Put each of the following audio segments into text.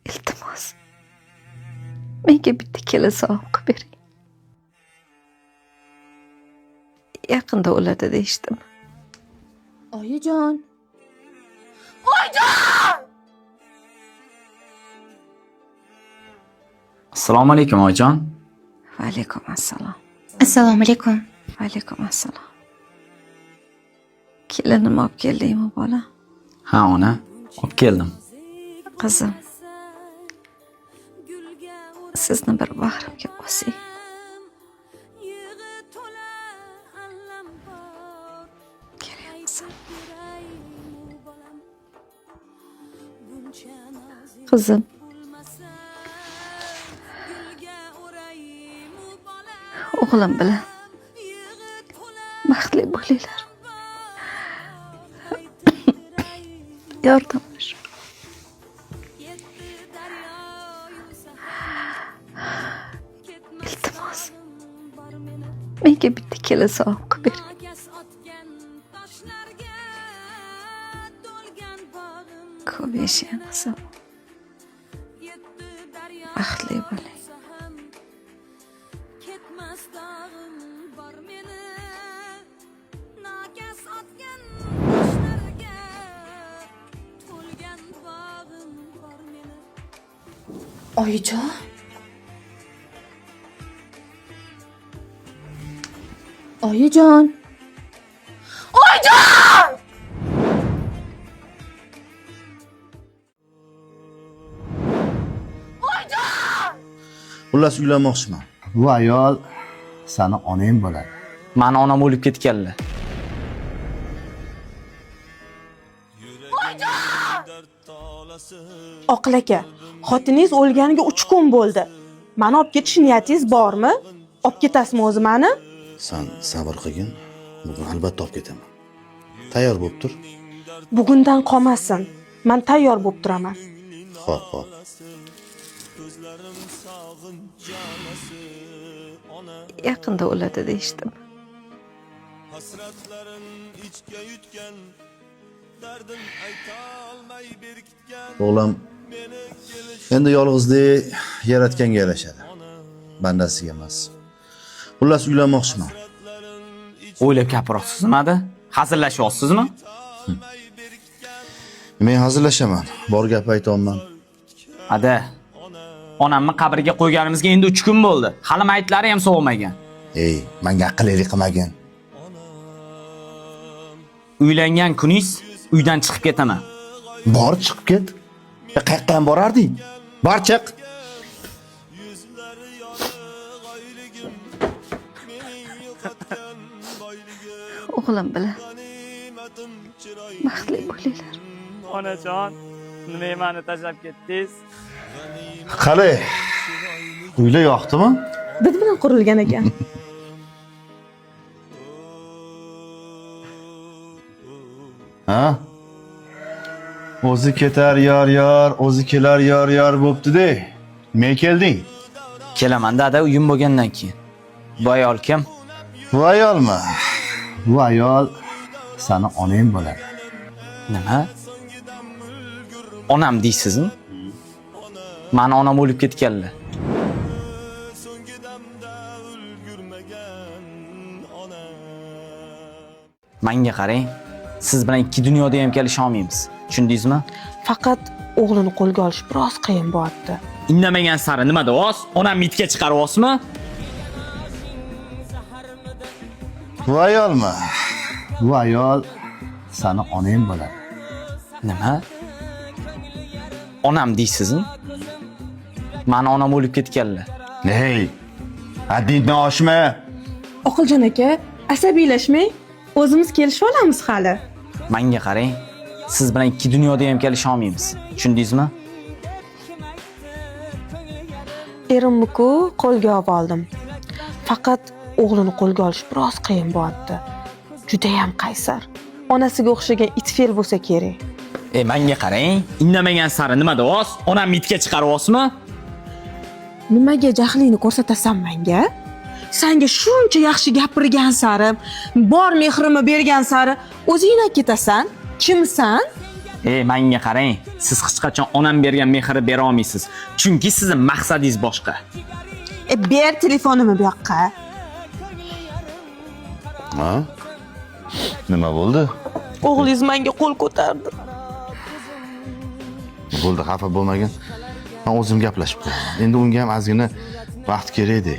iltimos menga bitta kelin qilib bering. Yaqinda o'ladi deyishdim. Oyijon! Oyijon! Assalomu alaykum oyijon. Va alaykum assalom. Assalomu alaykum. Va alaykum assalom. Kelinimni olib keldingmi bola? Ha, ona, olib keldim. Qizim, sizni bir bag'rimga bosing. Keling qizim. Qizim. O'g'lim bilan baxtli bo'linglar. Yordamlash. Iltimos menga bitta kelin qilib bering. Ko'p yashang qizim. Baxtli bo'ling. Oyijon! Oyijon! Oyijon! Xullas uylanmoqchiman. Bu ayol seni onang bo'ladi. Mani onam o'lib ketganlar. Oqil aka, xotiningiz o'lganiga 3 kun bo'ldi. Meni olib ketish niyatingiz bormi? Olib ketasizmi o'zi meni? Sen sabr qilgin. Bugun albatta olib ketaman. Tayyor bo'lib tur. Bugundan qolmasin. Men tayyor bo'lib turaman. Xo'p, xo'p. Yaqinda o'ladi deyishdim. O'g'lim endi yolg'izlik yaratganga yarashadi. Bandasiga emas. Xullas uylanmoqchiman. O'ylab gapiryapsizmi? Hazillashyapsizmi? Men hazillashaman. Bor gap aytolman. Ada. Onamni qabriga qo'yganimizga endi 3 kun bo'ldi. Hali maytlari ham sovmagan. Ey, menga aqlli qilmagin. Uylangan kuningiz uydan chiqib ketaman. Bor chiqib ket. Qayerga borarding? Bor chiq. O'g'lim bilan baxtli bo'linglar. Onajon, nima meni tashlab ketdingiz? Qale. Uyla yoqdimi? Biz bilan qurilgan ekan. Ha? O'zi ketar yor, o'zi kelar yor bo'pti-de. Men kelding. Kelaman dada uyim bo'lgandan keyin. Bu ayol kim? Bu ayolmi? Bu ayol seni onang bo'ladi. Nima? Onam deysizmi? Mani onam o'lib ketganlar. Menga qarang. Siz bilan ikki dunyoda ham kelisha olmaymiz. Tushundingizmi? Faqat o'g'lini qo'lga olish biroz qiyin bo'lyapti. Indamagan sari nima deyapsiz? Onam mitga chiqaryapsizmi? Bu ayolmi? Bu ayol seni onang bo'ladi. Nima? Onam deysizmi? Mani onam o'lib ketganlar. Hey! Haddingdan oshma. Oqiljon aka, asabiylashmang. O'zimiz kelishib olamiz hali. Menga qarang. Siz bilan ikki dunyoda ham kelisha olmaymiz. Tushundingizmi? Erimni-ku qo'lga oldim. Faqat o'g'lini qo'lga olish biroz qiyin bo'lyapti. Juda ham qaysar. Onasiga o'xshagan itfel bo'lsa kerak. Menga qarang. Indamagan sari nima deyapsiz? Onam mitga chiqaryapsizmi? Nimaga jahlingni ko'rsatasan menga? Senga shuncha yaxshi gapirgan sari, bor mehrimni bergan sari o'zingdan ketasan. Kimsan? Menga qarang. Siz hech qachon onam bergan mehrni bera olmaysiz. Chunki sizning maqsadingiz boshqa. Ber telefonimni bu yoqqa. Ha? Nima bo'ldi? O'g'lingiz menga qo'l ko'tardi. Bo'ldi, xafa bo'lmagin. Men o'zim gaplashib qo'yaman. Endi unga ham ozgina vaqt kerak-da.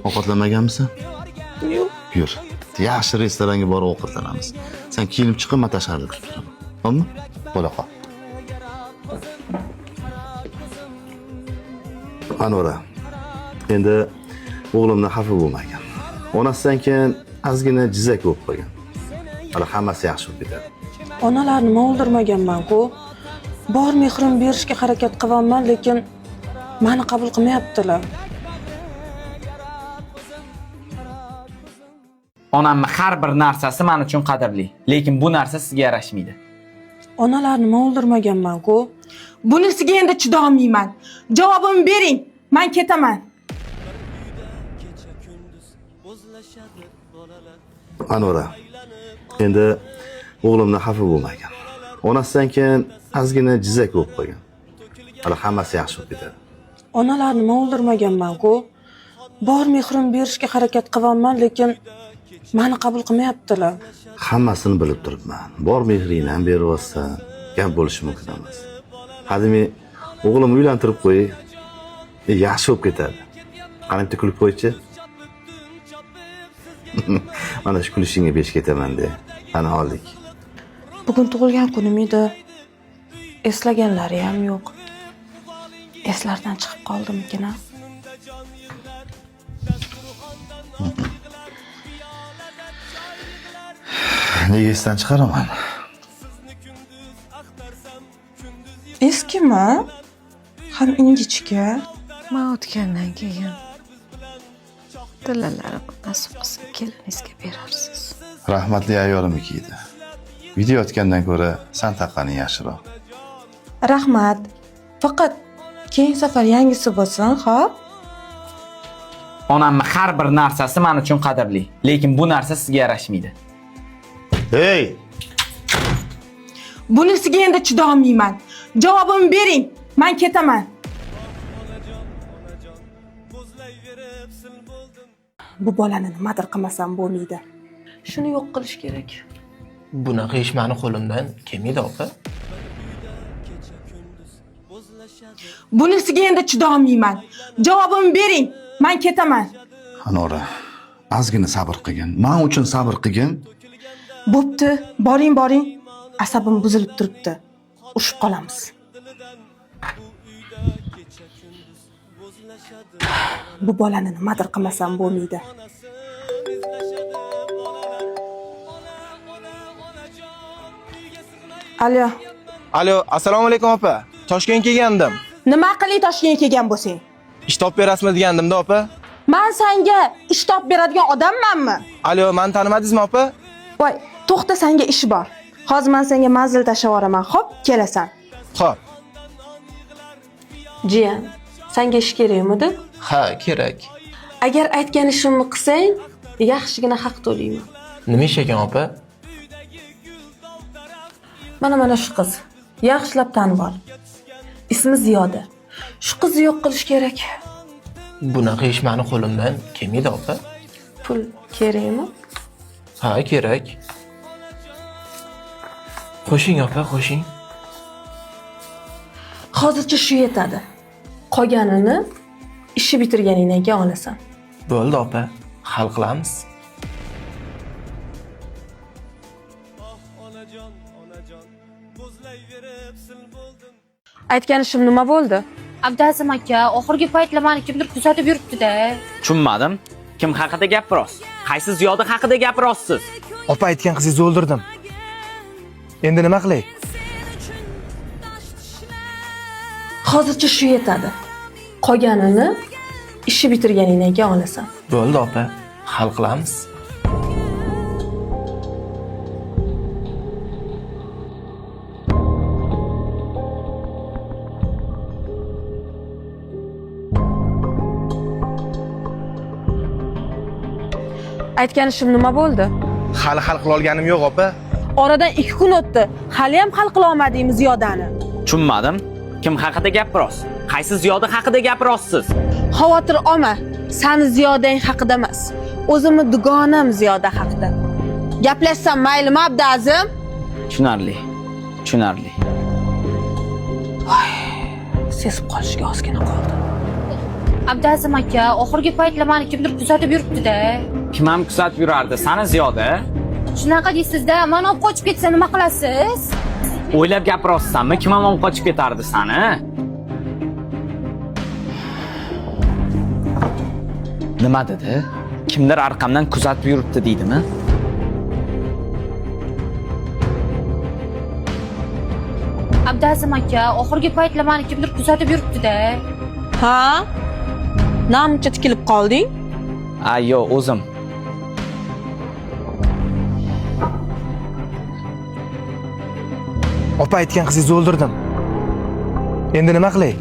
Ovqatlamaganmisan? Yo'q. Yur. Yaxshi restoranga borib ovqatlanamiz. Sen kiyinib chiqib, men tashqarida kutib turaman. Xo'pmi? Bo'la qol. Anora. Endi o'g'limdan xafa bo'lmagan. Onasidan keyin ozgina jizak bo'lib qolgan. Hali hammasi yaxshi bo'lib ketadi. Onalarni nima o'ldirmaganman-ku. Bor mehrim berishga harakat qilaman, lekin meni qabul qilmayaptilar. Onamning har bir narsasi men uchun qadrli, lekin bu narsa sizga yarashmaydi. Onalarni nima o'ldirmaganman-ku. Bunisiga endi chidolmayman. Javobimni bering. Men ketaman. Anora. Endi o'g'limdan xafa bo'lmagan. Onasidan keyin ozgina jizak bo'lib qolgan. Hali hammasi yaxshi bo'lib ketadi. Onalarni nima o'ldirmaganman-ku. Bor mehrim berishga harakat qilaman, lekin meni qabul qilmayaptilar. Hammasini bilib turibman. Bor mehringni ham beryapsan. Gap bo'lishi mumkin emas. Hadimi o'g'lim uylantirib qo'y. Yaxshi bo'lib ketadi. Qani bitta kulib qo'ychi. Mana shu kulishingga besh ketaman-da. Ana oldik. Bugun tug'ilgan kunim edi. Eslaganlari ham yo'q. Eslardan chiqib qoldimkin. Nega esdan chiqaraman? Eskimi? Ham ingichka. Men o'tgandan keyin tillalari nasib qilsa keliningizga berarsiz. Rahmatli ayolimniki edi. Video o'tgandan ko'ra san taqqaning yaxshiroq. Rahmat. Faqat keyingi safar yangisi bo'lsin, xo'p? Onamning har bir narsasi men uchun qadrli, lekin bu narsa sizga yarashmaydi. Hey! Bunisiga endi chidolmayman. Javobimni bering. Men ketaman. Bu bolani nimadir qilmasam bo'lmaydi. Shuni yo'q qilish kerak. Bunaqa ish meni qo'limdan kelmaydi, opa. Bunisiga endi chidolmayman. Javobimni bering. Men ketaman. Anora, ozgina sabr qilgin. Men uchun sabr qilgin. Bo'pti, boring. Asabim buzilib turibdi. Ushib qolamiz. Bu bolani nimadir qilmasam bo'lmaydi. Alo. Alo, assalomu alaykum opa. Toshkentga kelgandim. Nima qilay Toshkentga kelgan bo'lsang? Ish topib berasizmi degandimda opa. Men senga ish topib beradigan odammanmi? Alo, meni tanimadingizmi opa? Voy, to'xta, senga ish bor. Hozir men senga manzil tashlab yuboraman. Xo'p, kelasan. Xo'p. Jiyan, senga ish kerakmidi? Ha, kerak. Agar aytgan ishimni qilsang, yaxshigina haq to'layman. Nima ish ekan opa? Mana shu qiz. Yaxshilab tanib ol. Ismi Ziyoda. Shu qizni yo'q qilish kerak. Bunaqa ish meni qo'limdan kelmaydi, opa. Pul kerakmi? Ha, kerak. Qo'shing opa, qo'shing. Hozircha shu yetadi. Qolganini ishni bitirganingdan keyin olasan. Bo'ldi opa, hal qilamiz. Aytgan ishim nima bo'ldi? Abdazim aka, oxirgi paytlar meni kimdir kuzatib yuribdi-da. Tushunmadim. Kim haqida gapiryapsiz? Qaysi Ziyoda haqida gapiryapsiz? Opa aytgan qizingizni o'ldirdim. Endi nima qilay? Hozircha shu yetadi. Qolganini ishni bitirganingdan keyin olasan. Bo'ldi opa, hal qilamiz. Aytgan ishim nima bo'ldi? Hali hal qila olganim yo'q opa. Oradan 2 kun o'tdi. Hali ham hal qila olmadingmi Ziyodani? Tushunmadim. Kim haqida gapiryapsiz? Qaysi Ziyoda haqida gapiryapsiz? Xavotir olma. Sani Ziyodang haqida emas. O'zimni dugonam Ziyoda haqida. Gaplashsam maylimi Abdazim? Tushunarli. Tushunarli. Sezib qolishga ozgina qoldi. Abdazim aka, oxirgi paytlar meni kimdir kuzatib yuribdi-da. Kim ham kuzatib yurardi? Sani Ziyoda? Shunaqa deysiz-da, meni olib qochib ketsa nima qilasiz? O'ylab gapiryapsanmi? Kim ham qochib ketardi sani? Nima dedi? Kimdir orqamdan kuzatib yuribdi deydimi? Abdazim aka, oxirgi paytlar meni kimdir kuzatib yuribdi-da. Ha? Namcha tikilib qolding? Ayyo, o'zim. Opa aytgan qizingizni o'ldirdim. Endi nima qilay?